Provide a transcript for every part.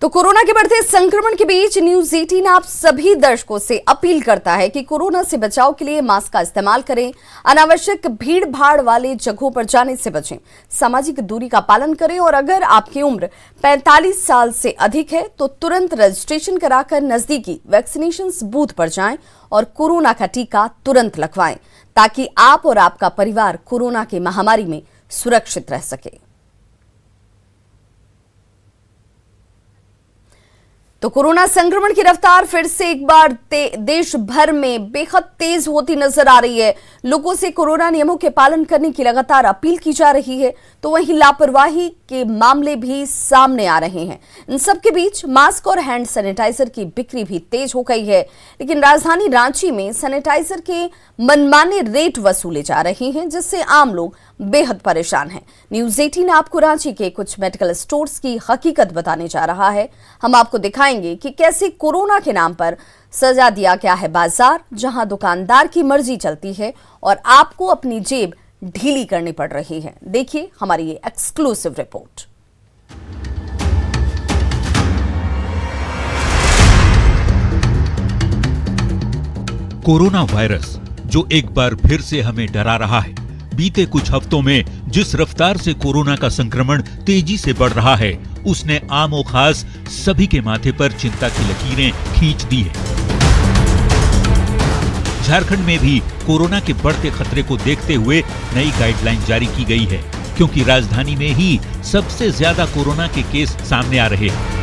तो कोरोना के बढ़ते संक्रमण के बीच न्यूज 18 आप सभी दर्शकों से अपील करता है कि कोरोना से बचाव के लिए मास्क का इस्तेमाल करें, अनावश्यक भीड़ भाड़ वाले जगहों पर जाने से बचें, सामाजिक दूरी का पालन करें और अगर आपकी उम्र 45 साल से अधिक है तो तुरंत रजिस्ट्रेशन कराकर नजदीकी वैक्सीनेशन बूथ पर जाएं और कोरोना का टीका तुरंत लगवाएं ताकि आप और आपका परिवार कोरोना की महामारी में सुरक्षित रह सके। तो कोरोना संक्रमण की रफ्तार फिर से एक बार देश भर में बेहद तेज होती नजर आ रही है। लोगों से कोरोना नियमों के पालन करने की लगातार अपील की जा रही है, तो वहीं लापरवाही के मामले भी सामने आ रहे हैं। इन सब के बीच मास्क और हैंड सैनिटाइजर की बिक्री भी तेज हो गई है, लेकिन राजधानी रांची में सैनिटाइजर के मनमाने रेट वसूले जा रहे हैं, जिससे आम लोग बेहद परेशान हैं। न्यूज 18 आपको रांची के कुछ मेडिकल स्टोर्स की हकीकत बताने जा रहा है। हम आपको दिखाएंगे कि कैसे कोरोना के नाम पर सजा दिया गया है बाजार, जहां दुकानदार की मर्जी चलती है और आपको अपनी जेब ढीली करनी पड़ रही है। देखिए हमारी ये एक्सक्लूसिव रिपोर्ट। कोरोना वायरस जो एक बार फिर से हमें डरा रहा है। बीते कुछ हफ्तों में जिस रफ्तार से कोरोना का संक्रमण तेजी से बढ़ रहा है, उसने आम और खास सभी के माथे पर चिंता की लकीरें खींच दी है। झारखंड में भी कोरोना के बढ़ते खतरे को देखते हुए नई गाइडलाइन जारी की गई है, क्योंकि राजधानी में ही सबसे ज्यादा कोरोना के केस सामने आ रहे हैं।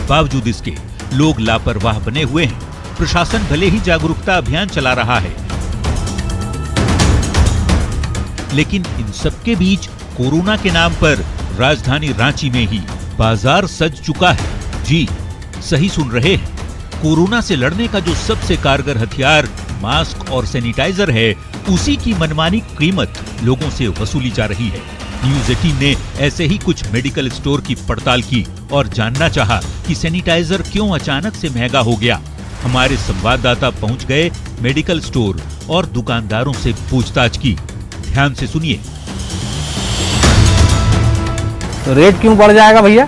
बावजूद इसके लोग लापरवाह बने हुए हैं। प्रशासन भले ही जागरूकता अभियान चला रहा है, लेकिन इन सबके बीच कोरोना के नाम पर राजधानी रांची में ही बाजार सज चुका है। जी सही सुन रहे हैं, कोरोना से लड़ने का जो सबसे कारगर हथियार मास्क और सैनिटाइजर है, उसी की मनमानी कीमत लोगों से वसूली जा रही है। न्यूज 18 ने ऐसे ही कुछ मेडिकल स्टोर की पड़ताल की और जानना चाहा कि सैनिटाइजर क्यों अचानक से महंगा हो गया। हमारे संवाददाता पहुंच गए मेडिकल स्टोर और दुकानदारों से पूछताछ की। ध्यान से सुनिए। तो रेट क्यों बढ़ जाएगा भैया?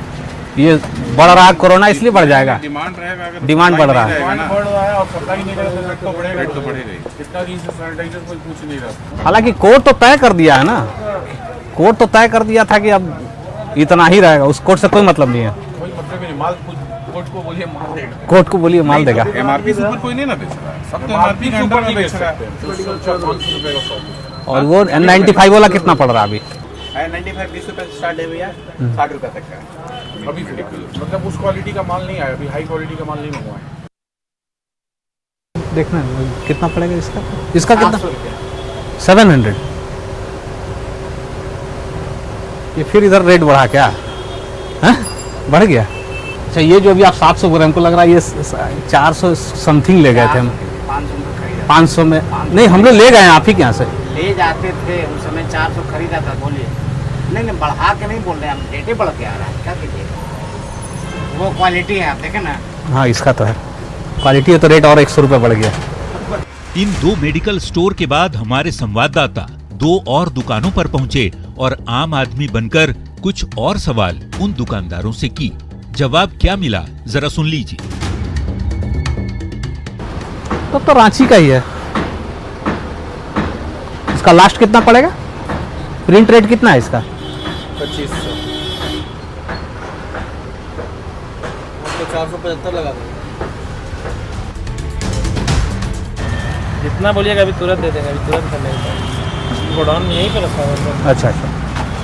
ये बढ़ रहा है कोरोना इसलिए बढ़ जाएगा। डिमांड रहेगा, अगर डिमांड बढ़ रहा है। बढ़ रहा है और सप्लाई नहीं करेगा तो रेट तो बढ़ेगा। रेट तो बढ़ेगा ही। इतना की सैनिटाइजर कोई पूछ नहीं रहा। हालांकि कोर्ट तो तय कर दिया है ना, कोर्ट तो तय कर दिया था कि अब इतना ही रहेगा। उस कोर्ट से कोई मतलब नहीं है। कोई मतलब नहीं। माल कोर्ट को बोलिए माल देगा। कोर्ट को बोलिए माल देगा। एमआरपी से ऊपर कोई नहीं ना बेच रहा है। सब तो एमआरपी के अंडर में बेच रहा है। 500 रुपए का सौ। और वो N95 वाला कितना पड़ रहा है अभी? 95 20 रुपए से स्टार्ट है भैया, 60 रुपए तक का। अभी मतलब उस क्वालिटी का माल नहीं आया, अभी हाई क्वालिटी का माल नहीं मंगवाया। देखना कितना पड़ेगा इसका? इसका कितना? 700। ये फिर इधर रेट बढ़ा क्या? है? बढ़ गया। अच्छा, ये जो अभी आप 700 बोल रहे हैं, हमको लग रहा है ये 400 समथिंग ले गए थे हम। 500 में नहीं, हम लोग ले गए हैं आप ही के यहाँ से। ले जाते थे उस समय 400 खरीदा था। बोलिए नहीं बढ़ा के नहीं बोल रहे, हम रेटे बढ़ के आ रहा है। क्या कीजिएगा, वो क्वालिटी है, आप देखें ना। हाँ, इसका तो है क्वालिटी है, तो रेट और 100 रुपए बढ़ गया। इन दो मेडिकल स्टोर के बाद हमारे संवाददाता दो और दुकानों पर पहुंचे और आम आदमी बनकर कुछ और सवाल उन दुकानदारों से की। जवाब क्या मिला, जरा सुन लीजिए। तो रांची का ही है। इसका लास्ट कितना पड़ेगा? प्रिंट रेट कितना है इसका? 2500। तो 475 लगा दो। जितना बोलिएगा अभी तुरंत दे देंगे, अभी तुरंत करने का। गोडाउन में यहीं पर रखा हुआ है। अच्छा,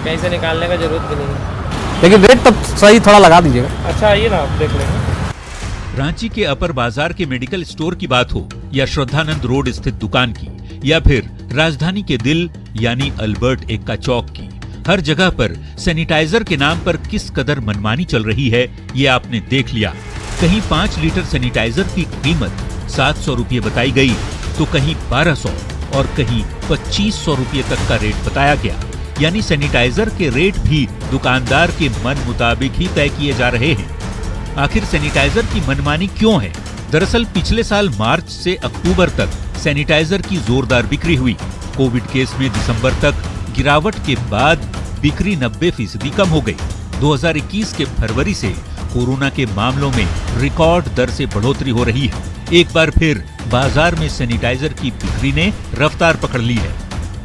कहीं से निकालने का जरूरत भी नहीं है। लेकिन रेट तब सही थोड़ा लगा दीजिएगा। अच्छा, आइए ना, आप देख लेंगे। रांची के अपर बाजार के मेडिकल स्टोर की बात हो या श्रद्धानंद रोड स्थित दुकान की, या फिर राजधानी के दिल यानी अल्बर्ट एक्का चौक की, हर जगह पर सैनिटाइजर के नाम पर किस कदर मनमानी चल रही है, ये आपने देख लिया। कहीं 5 लीटर सैनिटाइजर की कीमत 700 रुपये बताई गई, तो कहीं 1200 और कहीं 2500 रुपये तक का रेट बताया गया। यानी सैनिटाइजर के रेट भी दुकानदार के मन मुताबिक ही तय किए जा रहे हैं। आखिर सैनिटाइजर की मनमानी क्यों है? दरअसल पिछले साल मार्च से अक्टूबर तक सैनिटाइजर की जोरदार बिक्री हुई। कोविड केस में दिसंबर तक गिरावट के बाद बिक्री 90% कम हो गई। 2021 के फरवरी से कोरोना के मामलों में रिकॉर्ड दर से बढ़ोतरी हो रही है। एक बार फिर बाजार में सैनिटाइजर की बिक्री ने रफ्तार पकड़ ली है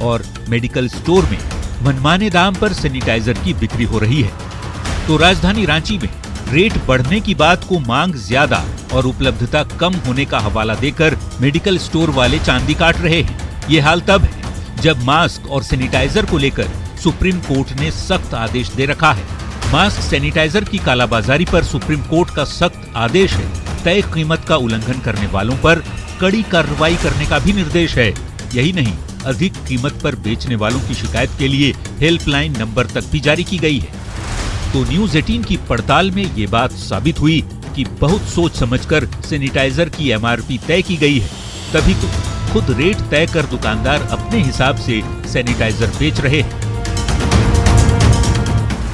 और मेडिकल स्टोर में मनमाने दाम पर सैनिटाइजर की बिक्री हो रही है। तो राजधानी रांची में रेट बढ़ने की बात को मांग ज्यादा और उपलब्धता कम होने का हवाला देकर मेडिकल स्टोर वाले चांदी काट रहे हैं। ये हाल तब है जब मास्क और सैनिटाइजर को लेकर सुप्रीम कोर्ट ने सख्त आदेश दे रखा है। मास्क सैनिटाइजर की कालाबाजारी पर सुप्रीम कोर्ट का सख्त आदेश है। तय कीमत का उल्लंघन करने वालों पर कड़ी कार्रवाई करने का भी निर्देश है। यही नहीं, अधिक कीमत पर बेचने वालों की शिकायत के लिए हेल्पलाइन नंबर तक भी जारी की गई है। तो न्यूज 18 की पड़ताल में ये बात साबित हुई कि बहुत सोच समझकर सैनिटाइजर की एमआरपी तय की गई है। तभी तो खुद रेट तय कर दुकानदार अपने हिसाब से सैनिटाइजर बेच रहे हैं।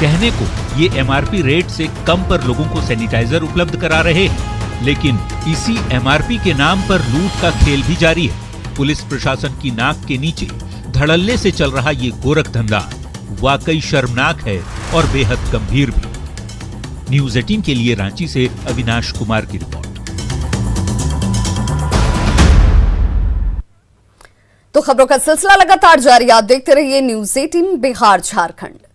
कहने को ये एमआरपी रेट से कम पर लोगों को सैनिटाइजर उपलब्ध करा रहे हैं, लेकिन इसी एमआरपी के नाम पर लूट का खेल भी जारी है। पुलिस प्रशासन की नाक के नीचे धड़ल्ले से चल रहा ये गोरख धंधा वाकई शर्मनाक है और बेहद गंभीर भी। न्यूज 18 के लिए रांची से अविनाश कुमार की रिपोर्ट। तो खबरों का सिलसिला लगातार जारी, आप देखते रहिए न्यूज 18 बिहार झारखंड।